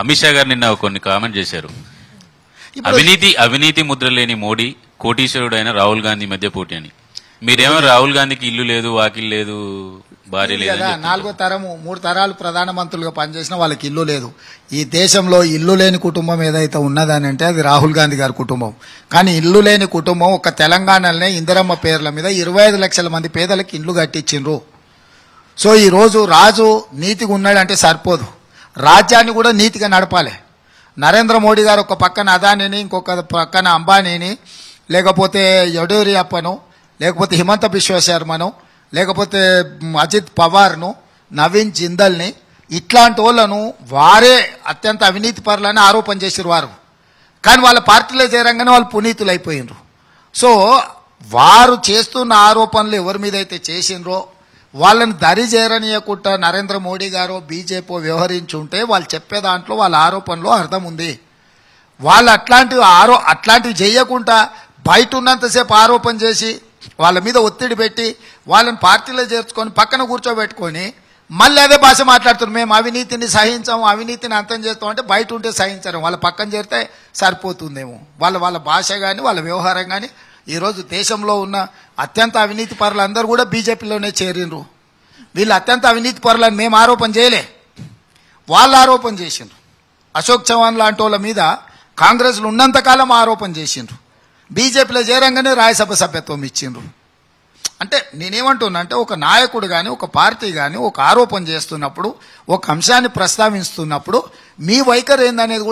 అమిత్ షా గారు నిన్న కొన్ని కామెంట్ చేశారు. అవినీతి ముద్ర లేని మోడీ, కోటీశ్వరుడైన రాహుల్ గాంధీ మధ్య పోటీ అని. మీరేమో రాహుల్ గాంధీకి ఇల్లు లేదు, వాకిల్ లేదు, భార్య లేదు. 4వ తరము 3 తరాలు ప్రధానమంత్రులుగా పనిచేసిన వాళ్ళకి ఇల్లు లేదు. ఈ దేశంలో ఇల్లు లేని కుటుంబం ఏదైతే ఉన్నదని అంటే అది రాహుల్ గాంధీ గారి కుటుంబం. కానీ ఇల్లు లేని కుటుంబం ఒక తెలంగాణలోనే ఇందిరమ్మ పేర్ల మీద 25 లక్షల మంది పేదలకు ఇల్లు కట్టించిండ్రు. సో ఈ రోజు రాజు నీతిగా ఉన్నాడంటే సరిపోదు, రాజ్యాన్ని కూడా నీతిగా నడపాలి. నరేంద్ర మోడీ గారు ఒక పక్కన అదానిని, ఇంకొక పక్కన అంబానీని, లేకపోతే యడ్యూరప్పను, లేకపోతే హిమంత బిశ్వ శర్మను, లేకపోతే అజిత్ పవార్ను, నవీన్ జిందల్ని, ఇట్లాంటి వాళ్ళను వారే అత్యంత అవినీతి పరులని ఆరోపణ చేసిరు వారు. కానీ వాళ్ళ పార్టీలో చేరంగానే వాళ్ళు పునీతులు అయిపోయినరు. సో వారు చేస్తున్న ఆరోపణలు ఎవరి మీద అయితే చేసినరో వాళ్ళని దరి చేరనీయకుండా నరేంద్ర మోడీ గారు బీజేపీ వ్యవహరించుంటే వాళ్ళు చెప్పే దాంట్లో వాళ్ళ ఆరోపణలో అర్థం ఉంది. వాళ్ళు అట్లాంటివి చేయకుండా బయట ఉన్నంతసేపు ఆరోపణ చేసి వాళ్ళ మీద ఒత్తిడి పెట్టి వాళ్ళని పార్టీలో చేర్చుకొని పక్కన కూర్చోబెట్టుకొని మళ్ళీ అదే భాష మాట్లాడుతున్నారు. మేము అవినీతిని సహించాము, అవినీతిని అంతం చేస్తాం అంటే బయట ఉంటే సహించరు, వాళ్ళ పక్కన చేరితే సరిపోతుందేమో. వాళ్ళ భాష కానీ వాళ్ళ వ్యవహారం కానీ ఈరోజు దేశంలో ఉన్న అత్యంత అవినీతి పరులందరూ కూడా బీజేపీలోనే చేరినరు. వీళ్ళు అత్యంత అవినీతి పరులని మేము ఆరోపణ చేయలే, వాళ్ళు ఆరోపణ చేసిండ్రు. అశోక్ చవాన్ లాంటి వాళ్ళ మీద కాంగ్రెస్లో ఉన్నంతకాలం ఆరోపణ చేసిండ్రు. బీజేపీలో చేరంగానే రాజ్యసభ సభ్యత్వం ఇచ్చిండ్రు. అంటే నేనేమంటున్నా అంటే ఒక నాయకుడు కానీ ఒక పార్టీ కానీ ఒక ఆరోపణ చేస్తున్నప్పుడు, ఒక అంశాన్ని ప్రస్తావిస్తున్నప్పుడు మీ వైఖరి ఏందనేది కూడా